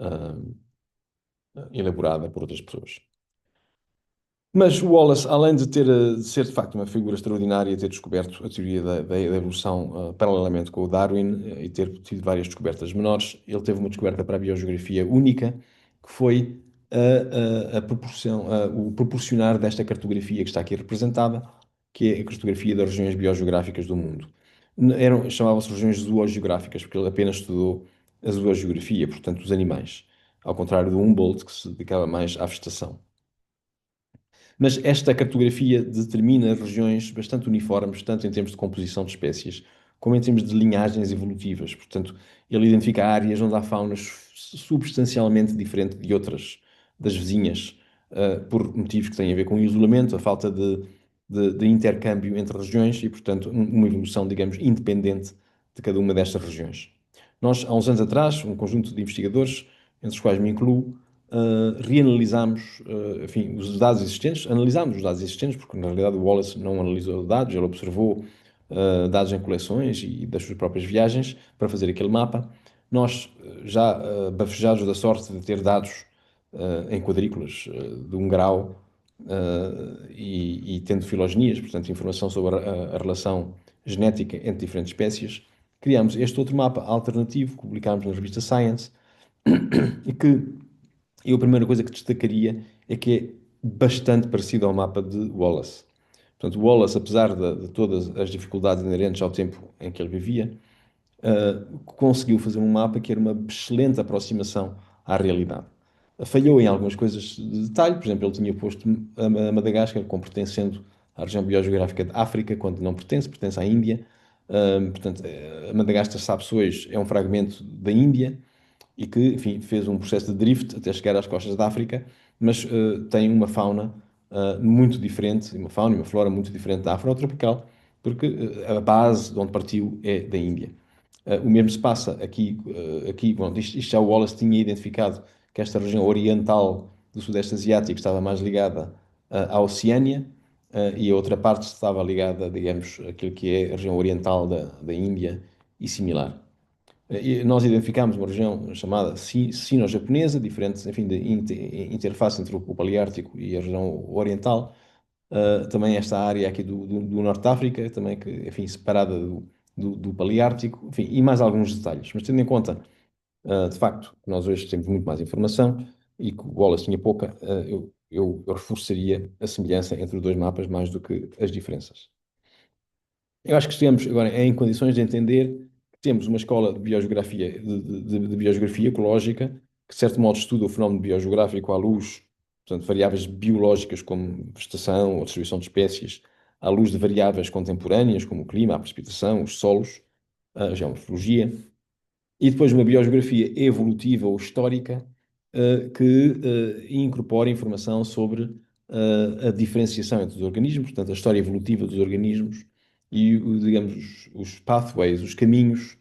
uh, elaborada por outras pessoas. Mas o Wallace, além de ser de facto uma figura extraordinária e ter descoberto a teoria da evolução paralelamente com o Darwin e ter tido várias descobertas menores, ele teve uma descoberta para a biogeografia única, que foi o proporcionar desta cartografia que está aqui representada, que é a cartografia das regiões biogeográficas do mundo. Chamavam-se regiões zoogeográficas, porque ele apenas estudou a zoogeografia, portanto, os animais, ao contrário do Humboldt, que se dedicava mais à vegetação. Mas esta cartografia determina regiões bastante uniformes, tanto em termos de composição de espécies, como em termos de linhagens evolutivas. Portanto, ele identifica áreas onde há faunas substancialmente diferente de outras, das vizinhas, por motivos que têm a ver com o isolamento, a falta de intercâmbio entre regiões e, portanto, uma evolução, digamos, independente de cada uma destas regiões. Nós, há uns anos atrás, um conjunto de investigadores, entre os quais me incluo, reanalisámos, enfim, os dados existentes, analisámos os dados existentes, porque na realidade o Wallace não analisou dados, ele observou dados em coleções e das suas próprias viagens para fazer aquele mapa. Nós, já bafejados da sorte de ter dados em quadrículas de 1 grau e tendo filogenias, portanto, informação sobre a relação genética entre diferentes espécies, criámos este outro mapa alternativo, que publicámos na revista Science, e que e a primeira coisa que destacaria é que é bastante parecido ao mapa de Wallace. Portanto, Wallace, apesar de todas as dificuldades inerentes ao tempo em que ele vivia, conseguiu fazer um mapa que era uma excelente aproximação à realidade. Falhou em algumas coisas de detalhe, por exemplo, ele tinha posto a Madagascar como pertencendo à região biogeográfica de África, quando não pertence, pertence à Índia. Portanto, a Madagascar, sabe-se hoje, é um fragmento da Índia, e que, enfim, fez um processo de drift até chegar às costas da África, mas tem uma fauna muito diferente, uma fauna e uma flora muito diferente da afrotropical, porque a base de onde partiu é da Índia. O mesmo se passa aqui bom, isto já o Wallace tinha identificado que esta região oriental do Sudeste Asiático estava mais ligada à Oceânia, e a outra parte estava ligada, digamos, àquilo que é a região oriental da Índia e similar. E nós identificámos uma região chamada sino-japonesa, diferente, enfim, de interface entre o Paleártico e a região oriental. Também esta área aqui do Norte de África, também que, enfim, separada do Paleártico, enfim, e mais alguns detalhes. Mas tendo em conta, de facto, que nós hoje temos muito mais informação e que o Wallace tinha pouca, eu reforçaria a semelhança entre os dois mapas mais do que as diferenças. Eu acho que estamos agora em condições de entender que temos uma escola de biogeografia, de biogeografia ecológica, que de certo modo estuda o fenómeno biogeográfico à luz, portanto, variáveis biológicas como vegetação ou distribuição de espécies, à luz de variáveis contemporâneas como o clima, a precipitação, os solos, a geomorfologia, e depois uma biogeografia evolutiva ou histórica, que incorpora informação sobre a diferenciação entre os organismos, portanto, a história evolutiva dos organismos e, digamos, os pathways, os caminhos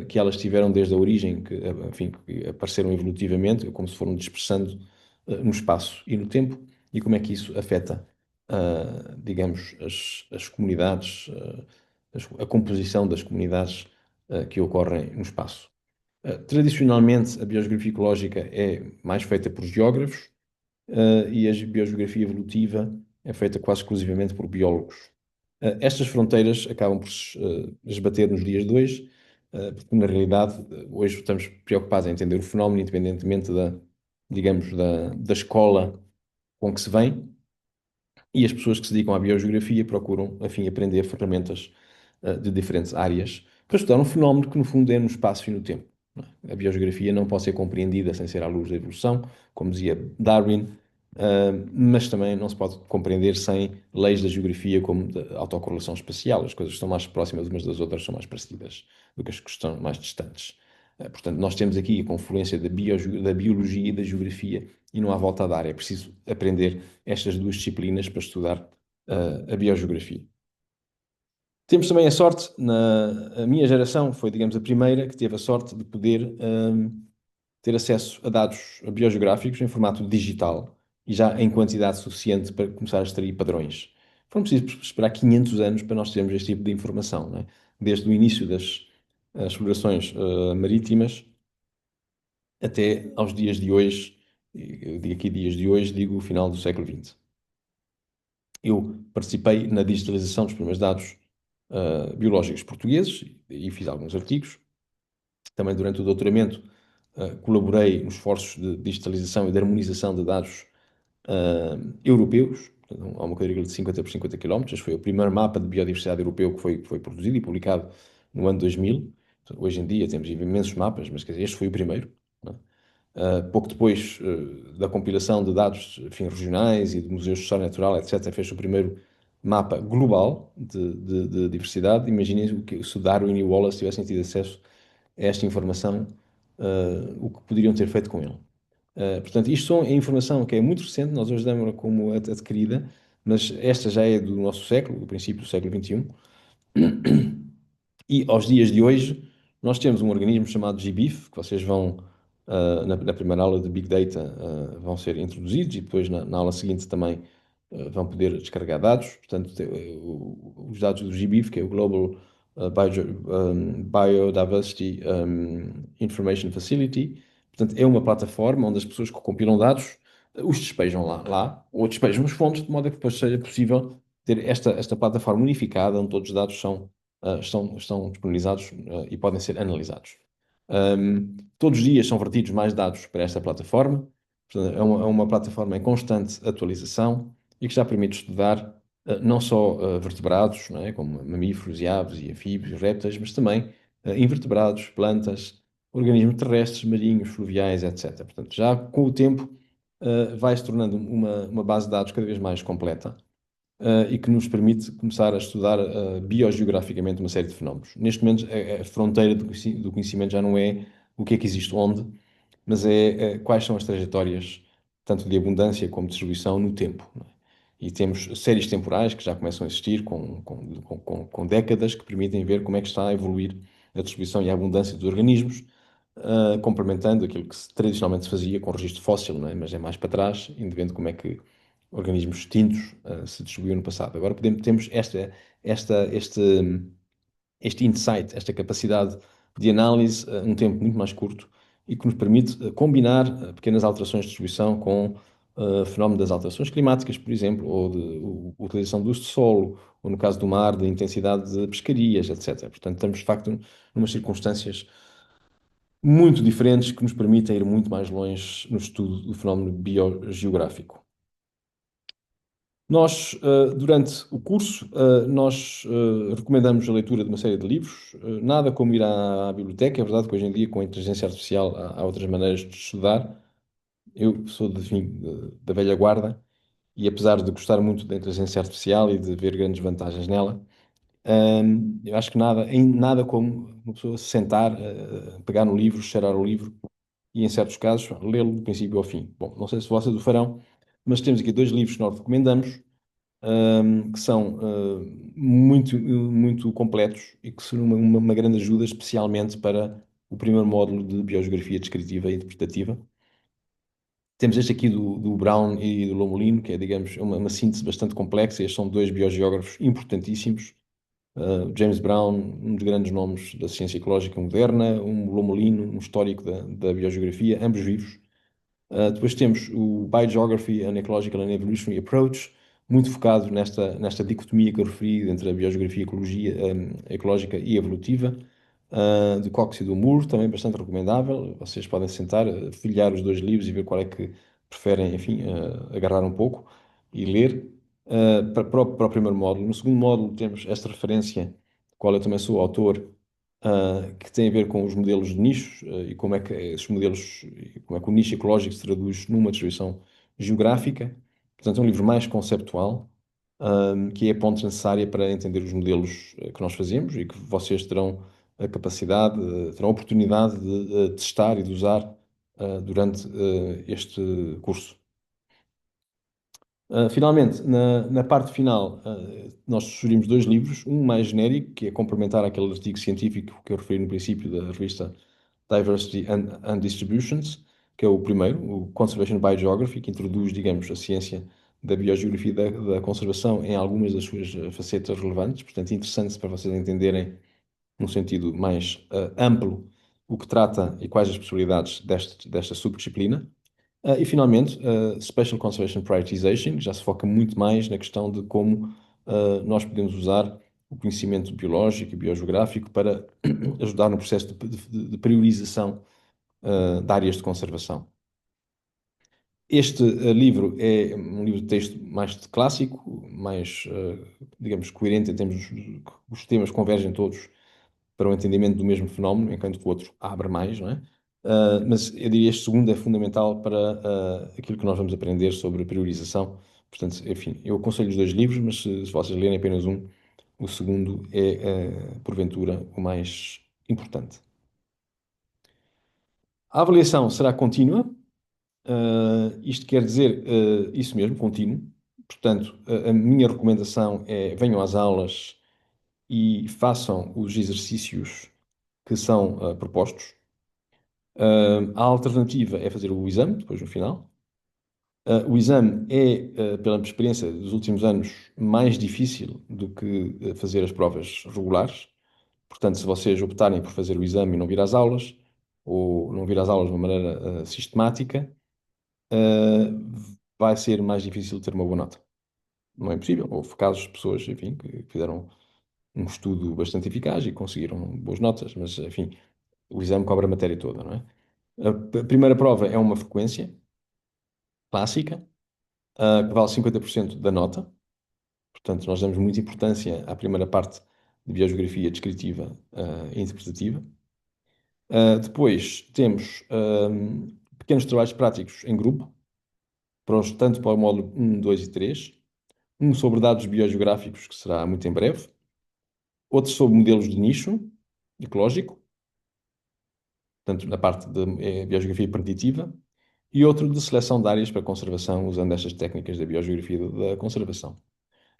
que elas tiveram desde a origem, enfim, que apareceram evolutivamente, como se foram dispersando no espaço e no tempo, e como é que isso afeta, digamos, as comunidades, a composição das comunidades que ocorrem no espaço. Tradicionalmente, a biogeografia ecológica é mais feita por geógrafos, e a biogeografia evolutiva é feita quase exclusivamente por biólogos. Estas fronteiras acabam por se esbater nos dias de hoje, porque na realidade hoje estamos preocupados em entender o fenómeno independentemente digamos, da escola com que se vem, e as pessoas que se dedicam à biogeografia procuram, afim, aprender ferramentas de diferentes áreas para estudar um fenómeno que, no fundo, é no espaço e no tempo. Não é? A biogeografia não pode ser compreendida sem ser à luz da evolução, como dizia Darwin, mas também não se pode compreender sem leis da geografia, como da autocorrelação espacial. As coisas que estão mais próximas umas das outras são mais parecidas do que as que estão mais distantes. Portanto, nós temos aqui a confluência da biologia e da geografia e não há volta a dar. É preciso aprender estas duas disciplinas para estudar a biogeografia. Temos também a sorte, a minha geração foi, digamos, a primeira que teve a sorte de poder ter acesso a dados biogeográficos em formato digital e já em quantidade suficiente para começar a extrair padrões. Foram precisos esperar 500 anos para nós termos este tipo de informação, não é? Desde o início das explorações marítimas até aos dias de hoje. Eu digo aqui dias de hoje, digo o final do século XX. Eu participei na digitalização dos primeiros dados biológicos portugueses e fiz alguns artigos. Também durante o doutoramento colaborei nos esforços de digitalização e de harmonização de dados europeus. Portanto, há uma quadrícula de 50 por 50 quilómetros. Este foi o primeiro mapa de biodiversidade europeu que foi produzido e publicado no ano 2000. Portanto, hoje em dia temos imensos mapas, mas quer dizer, este foi o primeiro. Não é? Pouco depois da compilação de dados, enfim, regionais e de museus de história natural, etc., fez o primeiro mapa global de diversidade. Imaginem se o Darwin e o Wallace tivessem tido acesso a esta informação, o que poderiam ter feito com ele. Portanto, isto é informação que é muito recente, nós hoje damos-la como adquirida, mas esta já é do nosso século, do princípio do século XXI. E aos dias de hoje, nós temos um organismo chamado GBIF, que vocês vão, na primeira aula de Big Data, vão ser introduzidos e depois na aula seguinte também vão poder descarregar dados. Portanto, os dados do GBIF, que é o Global Biodiversity Information Facility. Portanto, é uma plataforma onde as pessoas que compilam dados os despejam lá, ou despejam as fontes, de modo a que depois seja possível ter esta plataforma unificada, onde todos os dados estão disponibilizados e podem ser analisados. Todos os dias são vertidos mais dados para esta plataforma. Portanto, é uma plataforma em constante atualização e que já permite estudar não só vertebrados, não é, como mamíferos e aves e anfíbios, répteis, mas também invertebrados, plantas, organismos terrestres, marinhos, fluviais, etc. Portanto, já com o tempo vai se tornando uma base de dados cada vez mais completa e que nos permite começar a estudar biogeograficamente uma série de fenómenos. Neste momento, a fronteira do conhecimento já não é o que é que existe onde, mas quais são as trajetórias, tanto de abundância como de distribuição, no tempo, não é? E temos séries temporais que já começam a existir com décadas que permitem ver como é que está a evoluir a distribuição e a abundância dos organismos, complementando aquilo que tradicionalmente se fazia com o registro fóssil, não é? Mas é mais para trás, indo vendo como é que organismos extintos se distribuíam no passado. Agora temos este insight, esta capacidade de análise um tempo muito mais curto e que nos permite combinar pequenas alterações de distribuição com o fenómeno das alterações climáticas, por exemplo, ou de utilização do uso de solo, ou no caso do mar, de intensidade de pescarias, etc. Portanto, estamos de facto numas circunstâncias muito diferentes que nos permitem ir muito mais longe no estudo do fenómeno biogeográfico. Nós, durante o curso, nós recomendamos a leitura de uma série de livros, nada como ir à biblioteca. É verdade que hoje em dia, com a inteligência artificial, há outras maneiras de estudar. Eu sou, enfim, da velha guarda e, apesar de gostar muito da inteligência artificial e de ver grandes vantagens nela, eu acho que nada como uma pessoa se sentar, pegar no livro, cheirar o livro e, em certos casos, lê-lo do princípio ao fim. Bom, não sei se vocês o farão, mas temos aqui dois livros que nós recomendamos, que são muito completos e que são uma grande ajuda, especialmente para o primeiro módulo de Biogeografia Descritiva e Interpretativa. Temos este aqui do Brown e do Lomolino, que é, digamos, uma síntese bastante complexa. Estes são dois biogeógrafos importantíssimos. James Brown, um dos grandes nomes da ciência ecológica moderna, um Lomolino, um histórico da biogeografia, ambos vivos. Depois temos o Biogeography and Ecological and Evolutionary Approach, muito focado nesta dicotomia que eu referi entre a biogeografia ecológica e evolutiva, de Cox e do Moore, também bastante recomendável. Vocês podem sentar, folhear os dois livros e ver qual é que preferem, enfim, agarrar um pouco e ler. Para o primeiro módulo. No segundo módulo temos esta referência, qual eu também sou autor, que tem a ver com os modelos de nichos e como é que esses modelos, como é que o nicho ecológico se traduz numa distribuição geográfica. Portanto, é um livro mais conceptual, que é a ponte necessária para entender os modelos que nós fazemos e que vocês terão a capacidade, terão a oportunidade de testar e de usar durante este curso. Finalmente, na parte final, nós sugerimos dois livros, um mais genérico, que é complementar àquele artigo científico que eu referi no princípio da revista Diversity and Distributions, que é o primeiro, o Conservation Biogeography, que introduz, digamos, a ciência da biogeografia da conservação em algumas das suas facetas relevantes, portanto, interessante para vocês entenderem, num sentido mais amplo, o que trata e quais as possibilidades desta subdisciplina. E finalmente, Special Conservation Prioritization já se foca muito mais na questão de como nós podemos usar o conhecimento biológico e biogeográfico para ajudar no processo de priorização de áreas de conservação. Este livro é um livro de texto mais clássico, mais, digamos, coerente em termos os temas convergem todos para o entendimento do mesmo fenómeno, enquanto que o outro abre mais, não é? Mas eu diria que este segundo é fundamental para aquilo que nós vamos aprender sobre priorização. Portanto, enfim, eu aconselho os dois livros, mas se vocês lerem apenas um, o segundo é, porventura, o mais importante. A avaliação será contínua. Isto quer dizer, isso mesmo, contínuo. Portanto, a minha recomendação é venham às aulas e façam os exercícios que são propostos. A alternativa é fazer o exame, depois no final. O exame é, pela experiência dos últimos anos, mais difícil do que fazer as provas regulares. Portanto, se vocês optarem por fazer o exame e não vir às aulas, ou não vir às aulas de uma maneira sistemática, vai ser mais difícil ter uma boa nota. Não é impossível. Houve casos de pessoas, enfim, que fizeram um estudo bastante eficaz e conseguiram boas notas, mas, enfim, o exame cobre a matéria toda, não é? A primeira prova é uma frequência clássica, que vale 50% da nota. Portanto, nós damos muita importância à primeira parte de biogeografia descritiva e interpretativa. Depois temos pequenos trabalhos práticos em grupo, tanto para o módulo 1, 2 e 3. Um sobre dados biogeográficos, que será muito em breve. Outro sobre modelos de nicho ecológico. portanto, na parte de biogeografia preditiva, e outro de seleção de áreas para conservação, usando estas técnicas da biogeografia da conservação.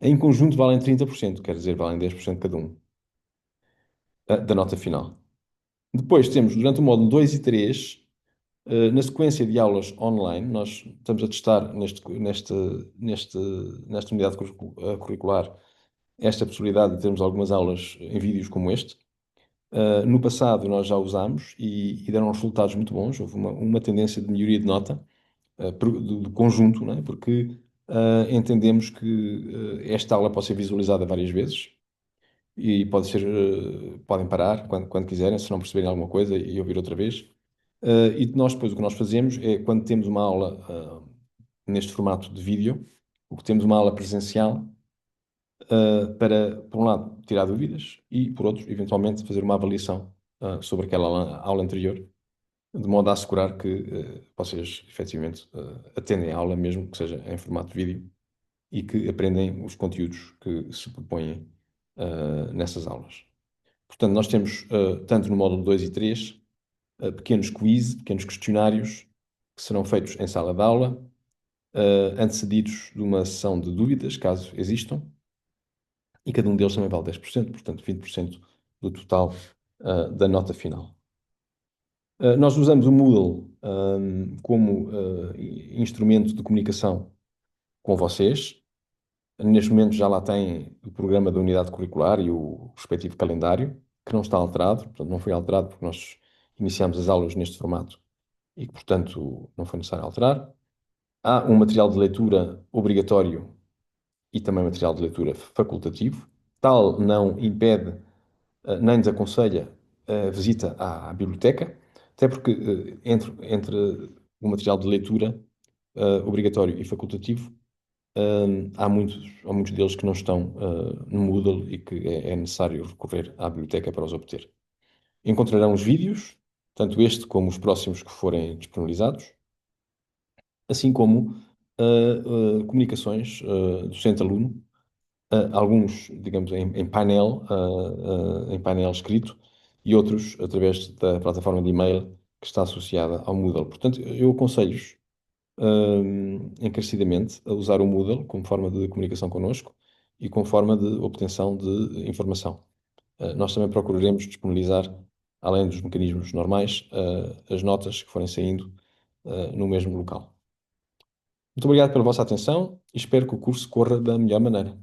Em conjunto valem 30%, quer dizer, valem 10% cada um, da nota final. Depois temos, durante o módulo 2 e 3, na sequência de aulas online, nós estamos a testar nesta unidade curricular esta possibilidade de termos algumas aulas em vídeos como este. No passado nós já usámos e deram resultados muito bons. Houve uma tendência de melhoria de nota do conjunto, não é? Porque entendemos que esta aula pode ser visualizada várias vezes e podem parar quando quiserem, se não perceberem alguma coisa e ouvir outra vez. E nós depois o que nós fazemos é, quando temos uma aula neste formato de vídeo, o que temos uma aula presencial, para, por um lado, tirar dúvidas e, por outro, eventualmente fazer uma avaliação sobre aquela aula anterior, de modo a assegurar que vocês, efetivamente, atendem à aula, mesmo que seja em formato de vídeo, e que aprendem os conteúdos que se propõem nessas aulas. Portanto, nós temos, tanto no módulo 2 e 3, pequenos quiz, pequenos questionários, que serão feitos em sala de aula, antecedidos de uma sessão de dúvidas, caso existam, e cada um deles também vale 10%, portanto 20% do total da nota final. Nós usamos o Moodle como instrumento de comunicação com vocês. Neste momento já lá tem o programa da unidade curricular e o respectivo calendário, que não está alterado, portanto não foi alterado porque nós iniciamos as aulas neste formato e que, portanto, não foi necessário alterar. Há um material de leitura obrigatório e também material de leitura facultativo. Tal não impede, nem desaconselha a visita à biblioteca, até porque entre o material de leitura obrigatório e facultativo, há muitos deles que não estão no Moodle e que é necessário recorrer à biblioteca para os obter. Encontrarão os vídeos, tanto este como os próximos que forem disponibilizados, assim como comunicações docente-aluno, alguns, digamos, em painel escrito, e outros através da plataforma de e-mail que está associada ao Moodle. Portanto, eu aconselho-os encarecidamente a usar o Moodle como forma de comunicação connosco e como forma de obtenção de informação. Nós também procuraremos disponibilizar, além dos mecanismos normais, as notas que forem saindo no mesmo local. Muito obrigado pela vossa atenção e espero que o curso corra da melhor maneira.